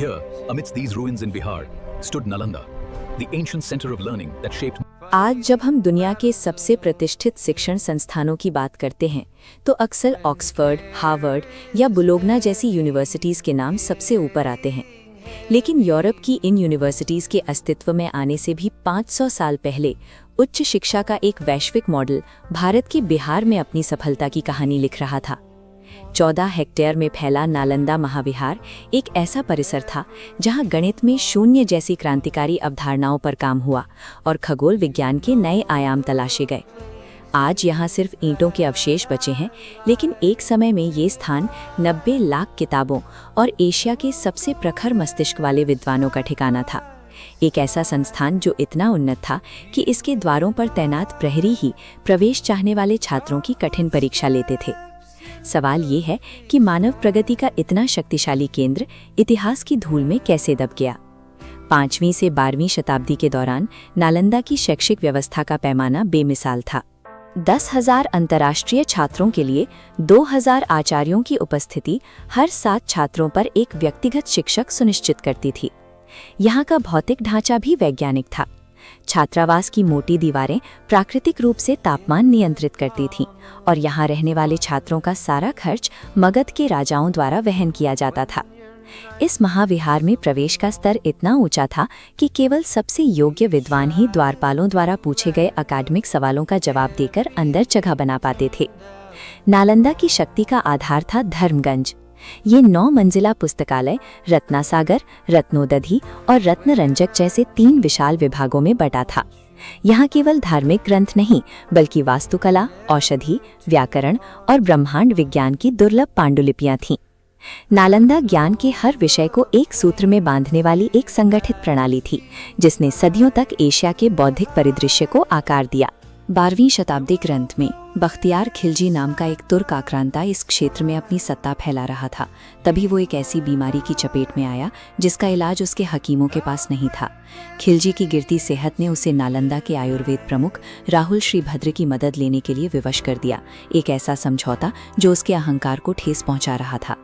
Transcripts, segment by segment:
Here, amidst these ruins in Bihar, stood Nalanda, the ancient center of learning that shaped. आज जब हम दुनिया के सबसे प्रतिष्ठित शिक्षण संस्थानों की बात करते हैं तो अक्सर ऑक्सफोर्ड, हार्वर्ड या बुलोगना जैसी यूनिवर्सिटीज़ के नाम सबसे ऊपर आते हैं। लेकिन यूरोप की इन यूनिवर्सिटीज़ के अस्तित्व में आने से भी 500 साल पहले उच्च शिक्षा का एक वैश्विक मॉडल भारत के बिहार में अपनी सफलता की कहानी लिख रहा था। 14 हेक्टेयर में फैला नालंदा महाविहार एक ऐसा परिसर था जहां गणित में शून्य जैसी क्रांतिकारी अवधारणाओं पर काम हुआ और खगोल विज्ञान के नए आयाम तलाशे गए। आज यहां सिर्फ ईंटों के अवशेष बचे हैं, लेकिन एक समय में ये स्थान 90 लाख किताबों और एशिया के सबसे प्रखर मस्तिष्क वाले विद्वानों का ठिकाना था। एक ऐसा संस्थान जो इतना उन्नत था कि इसके द्वारों पर तैनात प्रहरी ही प्रवेश चाहने वाले छात्रों की कठिन परीक्षा लेते थे। सवाल ये है कि मानव प्रगति का इतना शक्तिशाली केंद्र इतिहास की धूल में कैसे दब गया। 5वीं से 12वीं शताब्दी के दौरान नालंदा की शैक्षिक व्यवस्था का पैमाना बेमिसाल था। 10,000 अंतर्राष्ट्रीय छात्रों के लिए 2,000 आचार्यों की उपस्थिति हर 7 छात्रों पर एक व्यक्तिगत शिक्षक सुनिश्चित करती थी। यहाँ का भौतिक ढांचा भी वैज्ञानिक था। छात्रावास की मोटी दीवारें प्राकृतिक रूप से तापमान नियंत्रित करती थीं और यहाँ रहने वाले छात्रों का सारा खर्च मगध के राजाओं द्वारा वहन किया जाता था। इस महाविहार में प्रवेश का स्तर इतना ऊंचा था कि केवल सबसे योग्य विद्वान ही द्वारपालों द्वारा पूछे गए अकादमिक सवालों का जवाब देकर अंदर जगह बना पाते थे। नालंदा की शक्ति का आधार था धर्मगंज। ये 9 मंजिला पुस्तकालय रत्नासागर, रत्नोदधि और रत्नरंजक जैसे 3 विशाल विभागों में बटा था। यहाँ केवल धार्मिक ग्रंथ नहीं, बल्कि वास्तुकला, औषधि, व्याकरण और ब्रह्मांड विज्ञान की दुर्लभ पांडुलिपियां थीं। नालंदा ज्ञान के हर विषय को एक सूत्र में बांधने वाली एक संगठित प्रणाली थी, जिसने सदियों तक एशिया के बौद्धिक परिदृश्य को आकार दिया। 12वीं शताब्दी ग्रंथ में बख्तियार खिलजी नाम का एक तुर्क आक्रांता इस क्षेत्र में अपनी सत्ता फैला रहा था। तभी वो एक ऐसी बीमारी की चपेट में आया जिसका इलाज उसके हकीमों के पास नहीं था। खिलजी की गिरती सेहत ने उसे नालंदा के आयुर्वेद प्रमुख राहुल श्रीभद्र की मदद लेने के लिए विवश कर दिया, एक ऐसा समझौता जो उसके अहंकार को ठेस पहुंचा रहा था।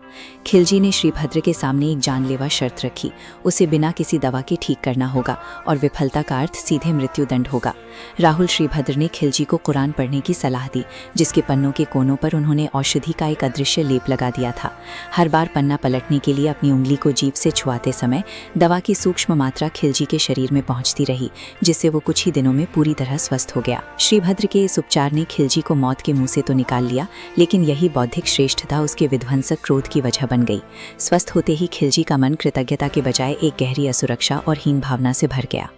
खिलजी ने श्रीभद्र के सामने एक जानलेवा शर्त रखी, उसे बिना किसी दवा के ठीक करना होगा और विफलता का अर्थ सीधे मृत्युदंड होगा। राहुल श्रीभद्र ने खिलजी को कुरान पढ़ने की सलाह दी, जिसके पन्नों के कोनों पर उन्होंने औषधि का एक अदृश्य लेप लगा दिया था। हर बार पन्ना पलटने के लिए अपनी उंगली को जीभ से छुआते समय दवा की सूक्ष्म मात्रा खिलजी के शरीर में पहुंचती रही, जिससे वो कुछ ही दिनों में पूरी तरह स्वस्थ हो गया। श्रीभद्र के इस उपचार ने खिलजी को मौत के मुंह से तो निकाल लिया, लेकिन यही बौद्धिक श्रेष्ठता उसके विध्वंसक क्रोध की वजह बन गई। स्वस्थ होते ही खिलजी का मन कृतज्ञता के बजाय एक गहरी असुरक्षा और हीन भावना से भर गया।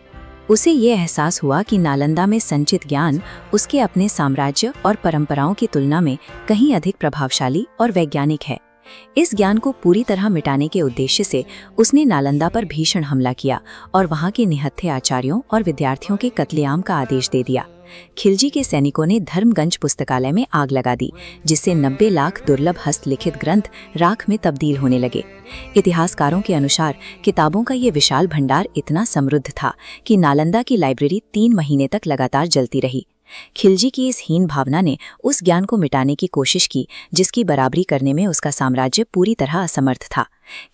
उसे ये एहसास हुआ कि नालंदा में संचित ज्ञान उसके अपने साम्राज्य और परंपराओं की तुलना में कहीं अधिक प्रभावशाली और वैज्ञानिक है। इस ज्ञान को पूरी तरह मिटाने के उद्देश्य से उसने नालंदा पर भीषण हमला किया और वहां के निहत्थे आचार्यों और विद्यार्थियों के कत्लेआम का आदेश दे दिया। खिलजी के सैनिकों ने धर्मगंज पुस्तकालय में आग लगा दी, जिससे 90 लाख दुर्लभ हस्तलिखित ग्रंथ राख में तब्दील होने लगे। इतिहासकारों के अनुसार किताबों का ये विशाल भंडार इतना समृद्ध था कि नालंदा की लाइब्रेरी 3 महीने तक लगातार जलती रही। खिलजी की इस हीन भावना ने उस ज्ञान को मिटाने की कोशिश की जिसकी बराबरी करने में उसका साम्राज्य पूरी तरह असमर्थ था।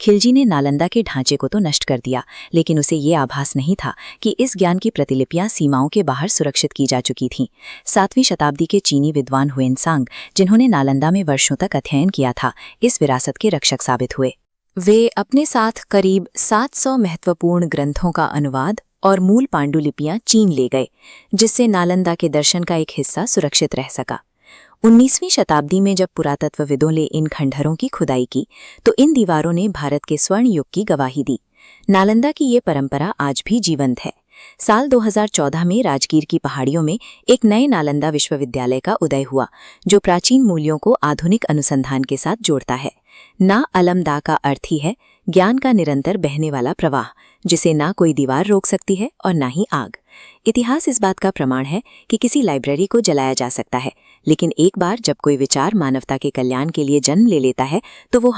खिलजी ने नालंदा के ढांचे को तो नष्ट कर दिया, लेकिन उसे ये आभास नहीं था कि इस ज्ञान की प्रतिलिपियां सीमाओं के बाहर सुरक्षित की जा चुकी थीं। 7वीं शताब्दी के चीनी विद्वान हुएनसांग, जिन्होंने नालंदा में वर्षों तक अध्ययन किया था, इस विरासत के रक्षक साबित हुए। वे अपने साथ करीब 700 महत्वपूर्ण ग्रंथों का अनुवाद और मूल पांडुलिपियां चीन ले गए, जिससे नालंदा के दर्शन का एक हिस्सा सुरक्षित रह सका। 19वीं शताब्दी में जब पुरातत्वविदों ने इन खंडहरों की खुदाई की तो इन दीवारों ने भारत के स्वर्ण युग की गवाही दी। नालंदा की ये परंपरा आज भी जीवंत है। साल 2014 में राजगीर की पहाड़ियों में एक नए नालंदा विश्वविद्यालय का उदय हुआ, जो प्राचीन मूल्यों को आधुनिक अनुसंधान के साथ जोड़ता है। ना अलमदा का अर्थ ही है ज्ञान का निरंतर बहने वाला प्रवाह, जिसे ना कोई दीवार रोक सकती है और ना ही आग। इतिहास इस बात का प्रमाण है कि किसी लाइब्रेरी को जलाया जा सकता है, लेकिन एक बार जब कोई विचार मानवता के कल्याण के लिए जन्म ले लेता है तो वो